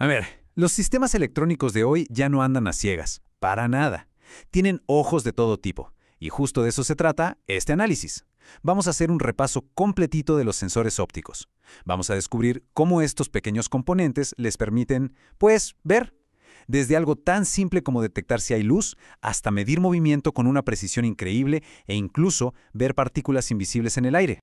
A ver, los sistemas electrónicos de hoy ya no andan a ciegas, para nada. Tienen ojos de todo tipo, y justo de eso se trata este análisis. Vamos a hacer un repaso completito de los sensores ópticos. Vamos a descubrir cómo estos pequeños componentes les permiten, pues, ver. Desde algo tan simple como detectar si hay luz, hasta medir movimiento con una precisión increíble e incluso ver partículas invisibles en el aire.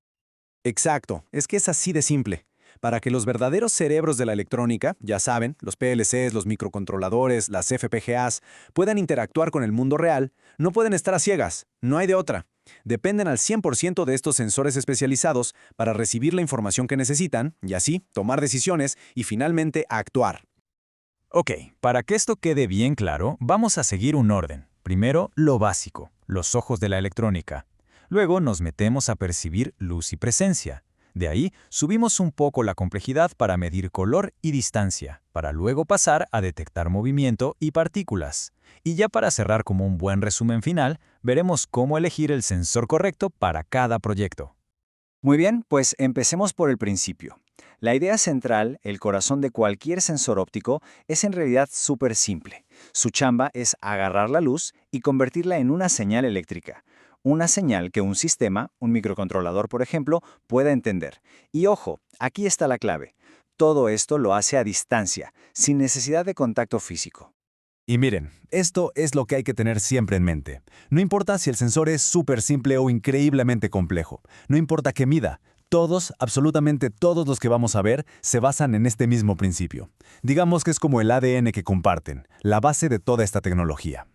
Exacto, es que es así de simple. Para que los verdaderos cerebros de la electrónica, ya saben, los PLCs, los microcontroladores, las FPGAs, puedan interactuar con el mundo real, no pueden estar a ciegas, no hay de otra. Dependen al 100% de estos sensores especializados para recibir la información que necesitan y así tomar decisiones y finalmente actuar. Ok, para que esto quede bien claro, vamos a seguir un orden. Primero, lo básico, los ojos de la electrónica. Luego nos metemos a percibir luz y presencia. De ahí, subimos un poco la complejidad para medir color y distancia, para luego pasar a detectar movimiento y partículas. Y ya para cerrar como un buen resumen final, veremos cómo elegir el sensor correcto para cada proyecto. Muy bien, pues empecemos por el principio. La idea central, el corazón de cualquier sensor óptico, es en realidad súper simple. Su chamba es agarrar la luz y convertirla en una señal eléctrica. Una señal que un sistema, un microcontrolador por ejemplo, pueda entender. Y ojo, aquí está la clave. Todo esto lo hace a distancia, sin necesidad de contacto físico. Y miren, esto es lo que hay que tener siempre en mente. No importa si el sensor es súper simple o increíblemente complejo. No importa qué mida. Todos, absolutamente todos los que vamos a ver, se basan en este mismo principio. Digamos que es como el ADN que comparten, la base de toda esta tecnología.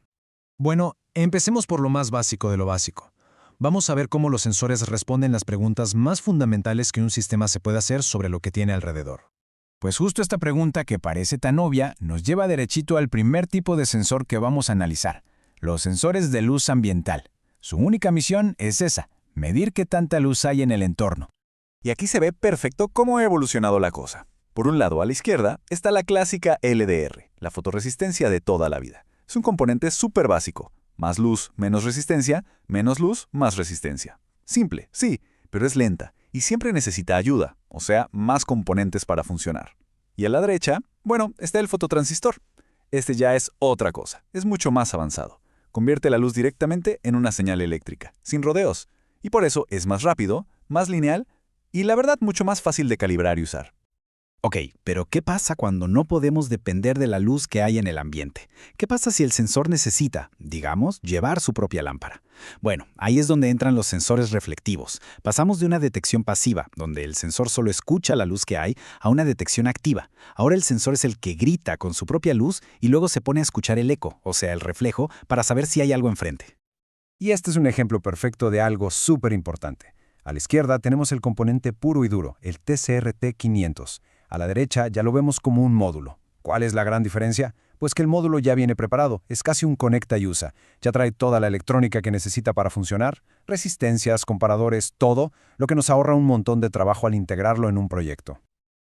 Bueno, empecemos por lo más básico de lo básico. Vamos a ver cómo los sensores responden las preguntas más fundamentales que un sistema se puede hacer sobre lo que tiene alrededor. Pues justo esta pregunta que parece tan obvia nos lleva derechito al primer tipo de sensor que vamos a analizar, los sensores de luz ambiental. Su única misión es esa, medir qué tanta luz hay en el entorno. Y aquí se ve perfecto cómo ha evolucionado la cosa. Por un lado, a la izquierda, está la clásica LDR, la fotorresistencia de toda la vida. Es un componente súper básico. Más luz, menos resistencia, menos luz, más resistencia. Simple, sí, pero es lenta y siempre necesita ayuda, o sea, más componentes para funcionar. Y a la derecha, bueno, está el fototransistor. Este ya es otra cosa, es mucho más avanzado. Convierte la luz directamente en una señal eléctrica, sin rodeos. Y por eso es más rápido, más lineal y la verdad mucho más fácil de calibrar y usar. Ok, pero ¿qué pasa cuando no podemos depender de la luz que hay en el ambiente? ¿Qué pasa si el sensor necesita, digamos, llevar su propia lámpara? Bueno, ahí es donde entran los sensores reflectivos. Pasamos de una detección pasiva, donde el sensor solo escucha la luz que hay, a una detección activa. Ahora el sensor es el que grita con su propia luz y luego se pone a escuchar el eco, o sea, el reflejo, para saber si hay algo enfrente. Y este es un ejemplo perfecto de algo súper importante. A la izquierda tenemos el componente puro y duro, el TCRT500. A la derecha ya lo vemos como un módulo. ¿Cuál es la gran diferencia? Pues que el módulo ya viene preparado, es casi un conecta y usa. Ya trae toda la electrónica que necesita para funcionar, resistencias, comparadores, todo, lo que nos ahorra un montón de trabajo al integrarlo en un proyecto.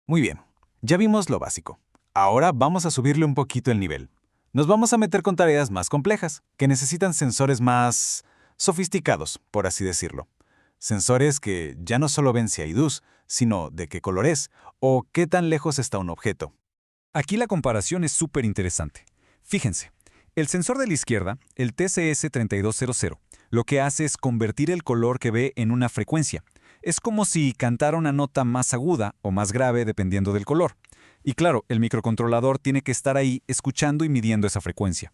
Muy bien, ya vimos lo básico. Ahora vamos a subirle un poquito el nivel. Nos vamos a meter con tareas más complejas, que necesitan sensores más sofisticados, por así decirlo. Sensores que ya no solo ven si hay luz, sino de qué color es o qué tan lejos está un objeto. Aquí la comparación es súper interesante. Fíjense, el sensor de la izquierda, el TCS3200, lo que hace es convertir el color que ve en una frecuencia. Es como si cantara una nota más aguda o más grave dependiendo del color. Y claro, el microcontrolador tiene que estar ahí escuchando y midiendo esa frecuencia.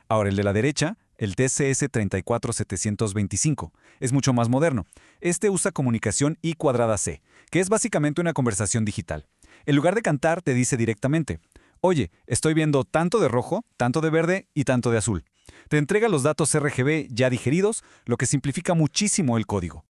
Ahora el de la derecha, el TCS34725, es mucho más moderno. Este usa comunicación I²C, que es básicamente una conversación digital. En lugar de cantar, te dice directamente, oye, estoy viendo tanto de rojo, tanto de verde y tanto de azul. Te entrega los datos RGB ya digeridos, lo que simplifica muchísimo el código.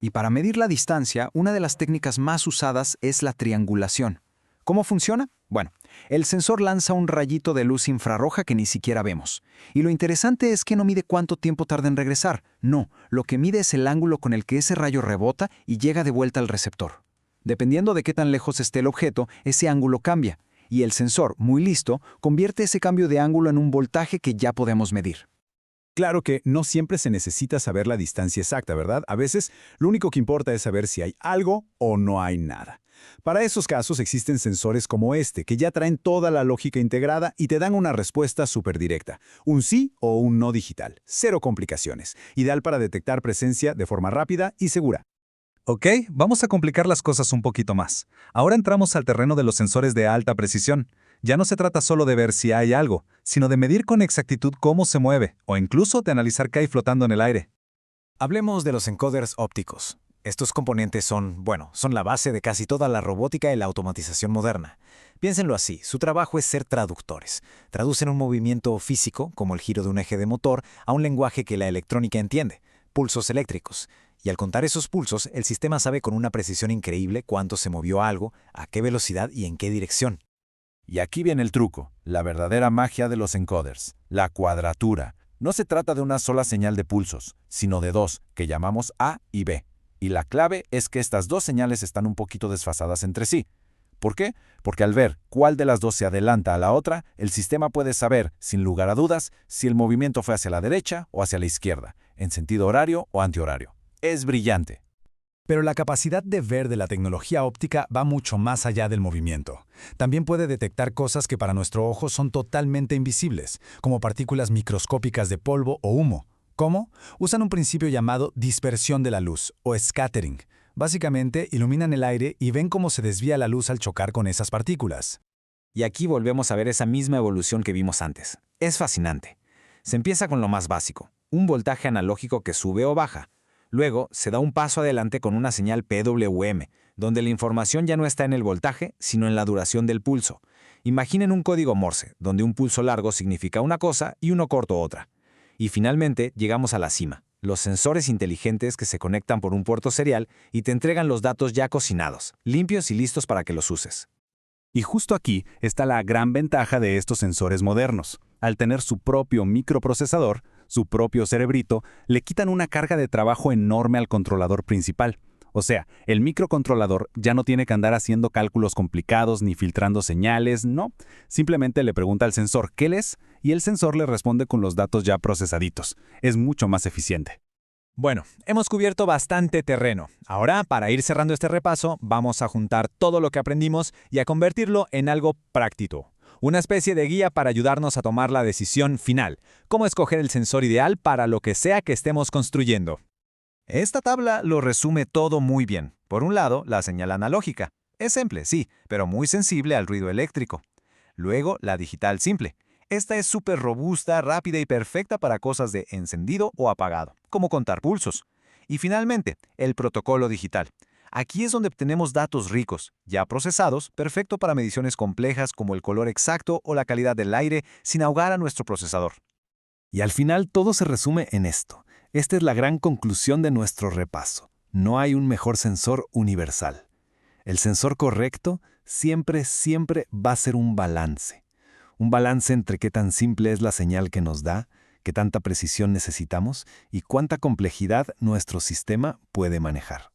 Y para medir la distancia, una de las técnicas más usadas es la triangulación. ¿Cómo funciona? Bueno, el sensor lanza un rayito de luz infrarroja que ni siquiera vemos. Y lo interesante es que no mide cuánto tiempo tarda en regresar. No, lo que mide es el ángulo con el que ese rayo rebota y llega de vuelta al receptor. Dependiendo de qué tan lejos esté el objeto, ese ángulo cambia. Y el sensor, muy listo, convierte ese cambio de ángulo en un voltaje que ya podemos medir. Claro que no siempre se necesita saber la distancia exacta, ¿verdad? A veces lo único que importa es saber si hay algo o no hay nada. Para esos casos existen sensores como este, que ya traen toda la lógica integrada y te dan una respuesta súper directa. Un sí o un no digital. Cero complicaciones. Ideal para detectar presencia de forma rápida y segura. Ok, vamos a complicar las cosas un poquito más. Ahora entramos al terreno de los sensores de alta precisión. Ya no se trata solo de ver si hay algo, sino de medir con exactitud cómo se mueve, o incluso de analizar qué hay flotando en el aire. Hablemos de los encoders ópticos. Estos componentes son la base de casi toda la robótica y la automatización moderna. Piénsenlo así, su trabajo es ser traductores. Traducen un movimiento físico, como el giro de un eje de motor, a un lenguaje que la electrónica entiende, pulsos eléctricos. Y al contar esos pulsos, el sistema sabe con una precisión increíble cuánto se movió algo, a qué velocidad y en qué dirección. Y aquí viene el truco, la verdadera magia de los encoders, la cuadratura. No se trata de una sola señal de pulsos, sino de dos, que llamamos A y B. Y la clave es que estas dos señales están un poquito desfasadas entre sí. ¿Por qué? Porque al ver cuál de las dos se adelanta a la otra, el sistema puede saber, sin lugar a dudas, si el movimiento fue hacia la derecha o hacia la izquierda, en sentido horario o antihorario. Es brillante. Pero la capacidad de ver de la tecnología óptica va mucho más allá del movimiento. También puede detectar cosas que para nuestro ojo son totalmente invisibles, como partículas microscópicas de polvo o humo. ¿Cómo? Usan un principio llamado dispersión de la luz, o scattering. Básicamente, iluminan el aire y ven cómo se desvía la luz al chocar con esas partículas. Y aquí volvemos a ver esa misma evolución que vimos antes. Es fascinante. Se empieza con lo más básico, un voltaje analógico que sube o baja. Luego, se da un paso adelante con una señal PWM, donde la información ya no está en el voltaje, sino en la duración del pulso. Imaginen un código Morse, donde un pulso largo significa una cosa y uno corto otra. Y finalmente, llegamos a la cima, los sensores inteligentes que se conectan por un puerto serial y te entregan los datos ya cocinados, limpios y listos para que los uses. Y justo aquí está la gran ventaja de estos sensores modernos. Al tener su propio microprocesador, su propio cerebrito, le quitan una carga de trabajo enorme al controlador principal. O sea, el microcontrolador ya no tiene que andar haciendo cálculos complicados ni filtrando señales, no. Simplemente le pregunta al sensor qué lees y el sensor le responde con los datos ya procesaditos. Es mucho más eficiente. Bueno, hemos cubierto bastante terreno. Ahora, para ir cerrando este repaso, vamos a juntar todo lo que aprendimos y a convertirlo en algo práctico. Una especie de guía para ayudarnos a tomar la decisión final, cómo escoger el sensor ideal para lo que sea que estemos construyendo. Esta tabla lo resume todo muy bien. Por un lado, la señal analógica. Es simple, sí, pero muy sensible al ruido eléctrico. Luego, la digital simple. Esta es súper robusta, rápida y perfecta para cosas de encendido o apagado, como contar pulsos. Y finalmente, el protocolo digital. Aquí es donde obtenemos datos ricos, ya procesados, perfecto para mediciones complejas como el color exacto o la calidad del aire, sin ahogar a nuestro procesador. Y al final todo se resume en esto. Esta es la gran conclusión de nuestro repaso. No hay un mejor sensor universal. El sensor correcto siempre va a ser un balance. Un balance entre qué tan simple es la señal que nos da, qué tanta precisión necesitamos y cuánta complejidad nuestro sistema puede manejar.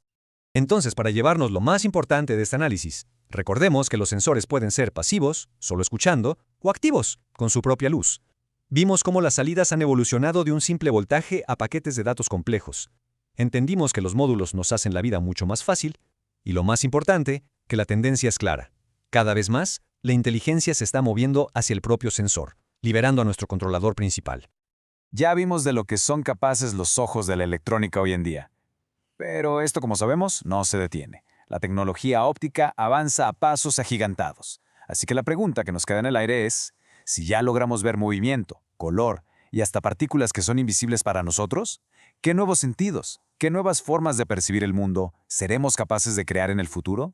Entonces, para llevarnos lo más importante de este análisis, recordemos que los sensores pueden ser pasivos, solo escuchando, o activos, con su propia luz. Vimos cómo las salidas han evolucionado de un simple voltaje a paquetes de datos complejos. Entendimos que los módulos nos hacen la vida mucho más fácil, y lo más importante, que la tendencia es clara. Cada vez más, la inteligencia se está moviendo hacia el propio sensor, liberando a nuestro controlador principal. Ya vimos de lo que son capaces los ojos de la electrónica hoy en día. Pero esto, como sabemos, no se detiene. La tecnología óptica avanza a pasos agigantados. Así que la pregunta que nos queda en el aire es, si ya logramos ver movimiento, color y hasta partículas que son invisibles para nosotros, ¿qué nuevos sentidos, qué nuevas formas de percibir el mundo seremos capaces de crear en el futuro?